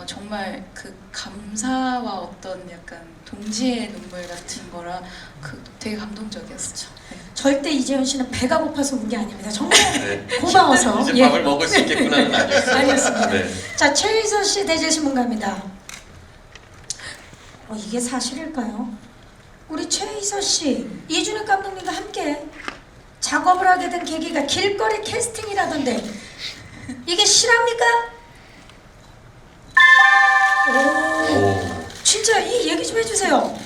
정말 그 감사와 어떤 약간 동지의 눈물 같은 거라 되게 감동적이었어요. 네. 절대 이재훈 씨는 배가 고파서 운 게 아닙니다. 정말 네. 고마워서. 이제 예. 밥을 먹을 수 있겠구나는 아니었어요. 아니었습니다. 네. 자, 최희선 씨 대제 신문가입니다. 이게 사실일까요? 우리 최희선 씨, 이준익 감독님과 함께 작업을 하게 된 계기가 길거리 캐스팅이라던데 이게 실합니까? 오. 진짜 이 얘기 좀 해주세요.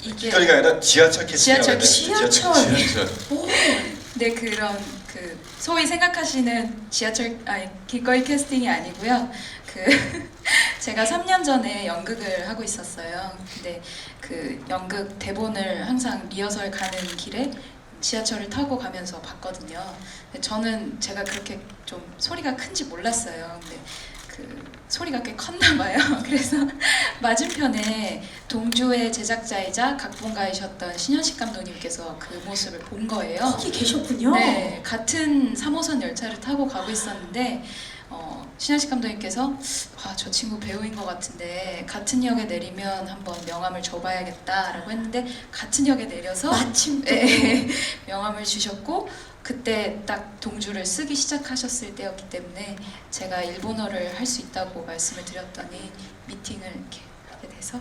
이게 길거리가 아니라 지하철 캐스팅이라고 해야 돼. 지하철. 지하철. 오, 네 그런 소위 생각하시는 길거리 캐스팅이 아니고요. 제가 3년 전에 연극을 하고 있었어요. 근데 그 연극 대본을 항상 리허설 가는 길에 지하철을 타고 가면서 봤거든요. 근데 저는 제가 그렇게 좀 소리가 큰지 몰랐어요. 근데 소리가 꽤 컸나 봐요. 그래서 맞은편에 동주의 제작자이자 각본가이셨던 신현식 감독님께서 그 모습을 본 거예요. 거기 계셨군요. 네, 같은 3호선 열차를 타고 가고 있었는데 신현식 감독님께서 저 친구 배우인 것 같은데 같은 역에 내리면 한번 명함을 줘봐야겠다라고 했는데 같은 역에 내려서 마침 또 명함을 주셨고 그때 딱 동주를 쓰기 시작하셨을 때였기 때문에 제가 일본어를 할 수 있다고 말씀을 드렸더니 미팅을 이렇게 하게 돼서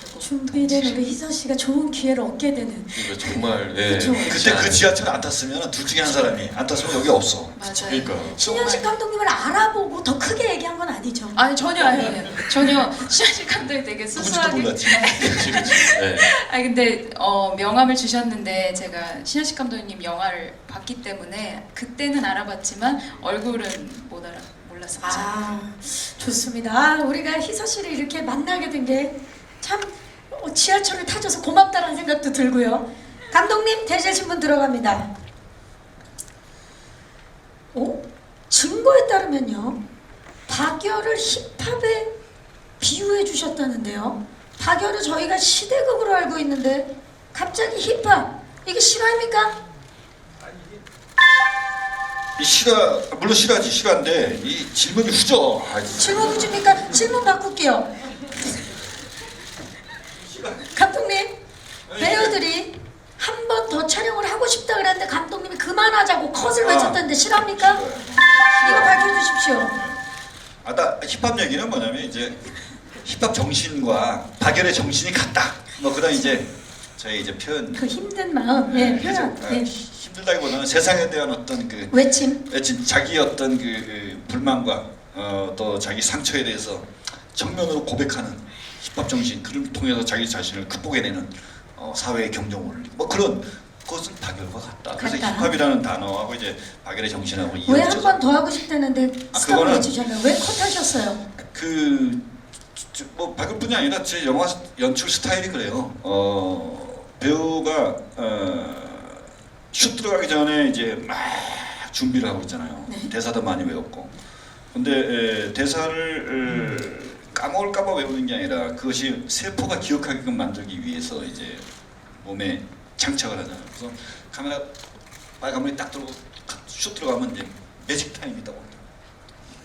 결국 준비된 우리 희선 씨가 좋은 기회를 얻게 되는. 이거 정말 예. 그쵸. 그때 그 지하철 안 탔으면 둘 중에 한 사람이 안 탔으면 여기 없어. 맞아요. 그러니까. 신현식 감독님을 알아보고 더 크게 얘기한 건 아니죠. 아니 전혀 아니에요. 전혀 신현식 감독이 되게 누군지도 수수하게 몰랐지. 그렇지. 네. 근데 명함을 주셨는데 제가 신현식 감독님 영화를 봤기 때문에 그때는 알아봤지만 얼굴은 몰랐었죠. 좋습니다. 우리가 희서 씨를 이렇게 만나게 된 게 참 지하철을 타줘서 고맙다라는 생각도 들고요. 감독님 대제 신문 들어갑니다. 증거에 따르면요, 박열을 힙합에 비유해 주셨다는데요. 박열을 저희가 시대극으로 알고 있는데 갑자기 힙합, 이게 실화입니까? 물론 싫어하지, 싫어한데 이 질문이 후져. 질문 후집니까? 질문 바꿀게요. 감독님, 배우들이 한 번 더 촬영을 하고 싶다 그랬는데 감독님이 그만하자고 컷을 외쳤다는데 실합니까? 이거 밝혀주십시오. 나 힙합 얘기는 뭐냐면 이제 힙합 정신과 박열의 정신이 같다. 뭐 그런 이제 저희 이제 표현. 그 힘든 마음, 예, 표현, 그죠? 예. 힘들다기보다는 세상에 대한 어떤 그 외침. 자기 어떤 그 불만과 또 자기 상처에 대해서 정면으로 고백하는 힙합 정신, 그를 통해서 자기 자신을 극복해내는 사회의 경종 원리, 뭐 그런 것은 박열과 같다. 그래서 같다. 힙합이라는 단어하고 이제 박열의 정신하고 왜 한 이어져서 번 더 하고 싶다는데 스톱을 그거는- 해주셨나요? 왜 컷하셨어요? 뭐 박열뿐이 아니라 제 영화 연출 스타일이 그래요. 배우가 슛 들어가기 전에 이제 막 준비를 하고 있잖아요. 네. 대사도 많이 외웠고. 근데 대사를 까먹을까봐 외우는 게 아니라 그것이 세포가 기억하게끔 만들기 위해서 이제 몸에 장착을 하잖아요. 그래서 카메라 빨간불이 딱 들어오고 슛 들어가면 이제 매직 타임이 있다고 합니다.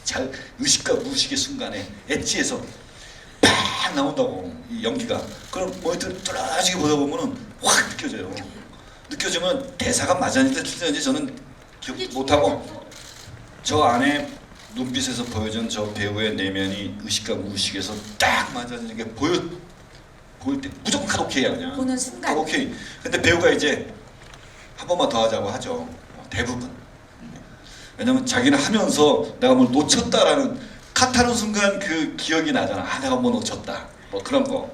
잘 의식과 무의식의 순간에 엣지에서 팍 나온다고, 이 연기가. 그럼 모니터를 뚫어지게 보다 보면은 확 느껴져요. 느껴지면 대사가 맞았는지 틀렸는지 저는 기억 못하고 저 안에 눈빛에서 보여준 저 배우의 내면이 의식과 무의식에서 딱 맞아지는 게 보일 때 무조건 컷 오케이야 그냥. 보는 순간. 컷 오케이. 근데 배우가 이제 한 번만 더 하자고 하죠. 대부분. 왜냐면 자기는 하면서 내가 뭘 놓쳤다라는, 컷하는 순간 그 기억이 나잖아. 내가 뭐 놓쳤다. 뭐 그런 거.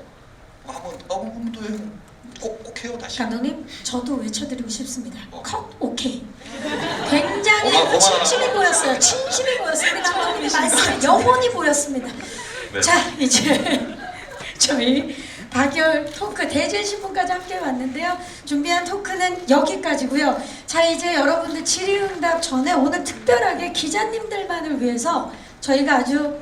한번 또 해요. 꼭 해요 다시. 감독님, 저도 외쳐드리고 싶습니다. 뭐? 컷 오케이. 굉장히 고마워. 진심이 보였어요. 진심이 보였어요. 우리 감독님의 말씀에 영혼이 보였습니다. 네. 자, 이제 저희 박열 토크 대제신분까지 함께 왔는데요. 준비한 토크는 여기까지고요. 자, 이제 여러분들 질의응답 전에 오늘 특별하게 기자님들만을 위해서 저희가 아주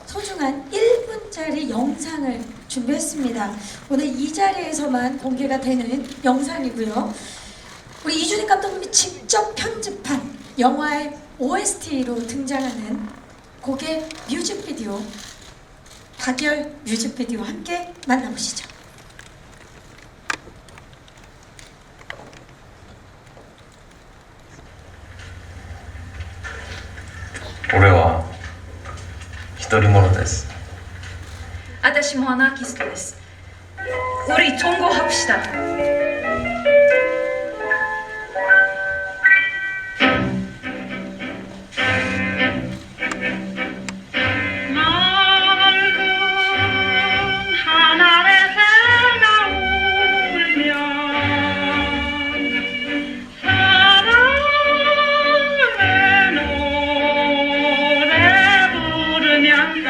소중한 1분짜리 영상을 준비했습니다. 오늘 이 자리에서만 공개가 되는 영상이고요. 우리 이준익 감독님이 직접 편집한 영화의 OST로 등장하는 곡의 뮤직비디오, 박열 뮤직비디오 함께 만나보시죠. 俺は一人者です。私もアナーキストです。우리 통곡합시다. 맑은 하늘에 새가 울면 사랑의 노래 부르면서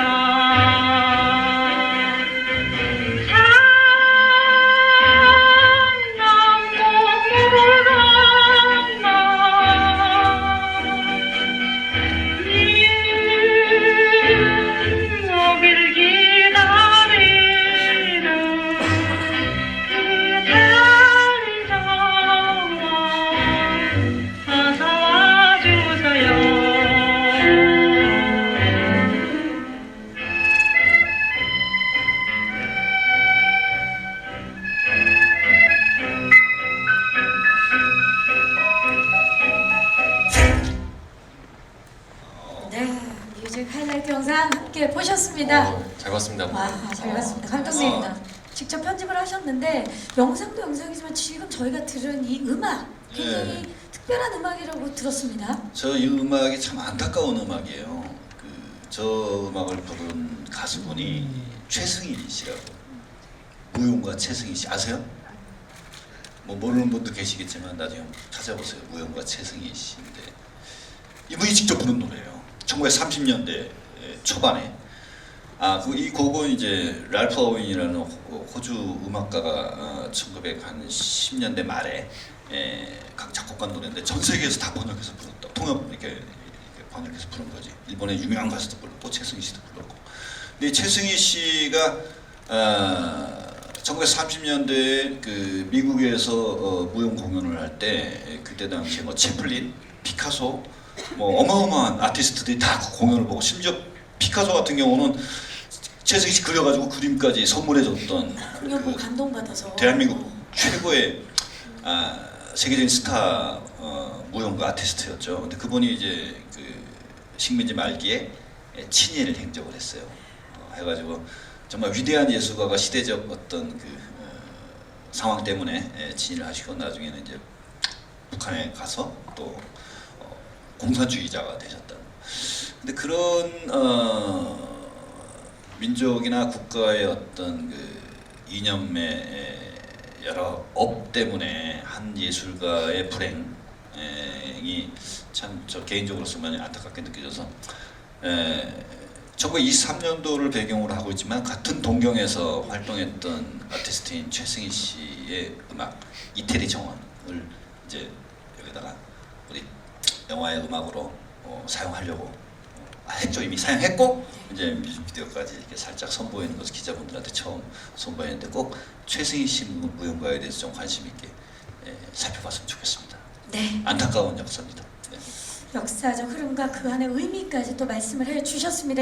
오길 기다리는 그 자리 저와 어서 와주세요. 네, 뮤직 하이라이트 영상 함께 보셨습니다. 잘 봤습니다. 와, 잘 봤습니다. 감독님 직접 편집을 하셨는데 영상도 영상이지만 지금 저희가 들은 이 음악 굉장히 특별한 음악이라고 들었습니다. 저 이 음악이 참 안타까운 음악이에요. 저 음악을 부른 가수분이 최승희 씨라고, 무용가 최승희 씨 아세요? 뭐 모르는 분도 계시겠지만 나중에 한번 찾아보세요. 무용가 최승희 씨인데 이분이 직접 부른 노래예요. 1930년대 초반에. 이 곡은 이제 랄프 어윈이라는 호주 음악가가 1910년대 말에 각 작곡가 노래인데 전 세계에서 다 번역해서 불렀다. 통합 이렇게 방역해서 부른 거지. 일본의 유명한 가수도 불렀고 최승희 씨도 불렀고. 근데 최승희 씨가 1930년대에 그 미국에서 무용 공연을 할 때 그때 당시에 뭐 채플린, 피카소, 뭐 어마어마한 아티스트들이 다 그 공연을 보고 심지어 피카소 같은 경우는 최승희 씨 그려가지고 그림까지 선물해줬던 공연 보고 감동받아서 대한민국 최고의 세계적인 스타 무용가 아티스트였죠. 근데 그분이 이제 그 식민지 말기에 친일 행적을 했어요. 해가지고 정말 위대한 예술가가 시대적 어떤 그 상황 때문에 친일을 하시고 나중에는 이제 북한에 가서 또 공산주의자가 되셨다. 근데 그런 민족이나 국가의 어떤 그 이념의 여러 업 때문에 한 예술가의 불행이 참 저 개인적으로서 많이 안타깝게 느껴져서 1923년도를 배경으로 하고 있지만 같은 동경에서 활동했던 아티스트인 최승희 씨의 음악 이태리 정원을 이제 여기다가 우리 영화의 음악으로 사용하려고 했죠. 이미 사용했고 이제 뮤직비디오까지 이렇게 살짝 선보이는 것을 기자분들한테 처음 선보이는데 꼭 최승희 씨 무용가에 대해서 좀 관심 있게 살펴봤으면 좋겠습니다. 네. 안타까운 역사입니다. 네. 역사적 흐름과 그 안의 의미까지 또 말씀을 해주셨습니다.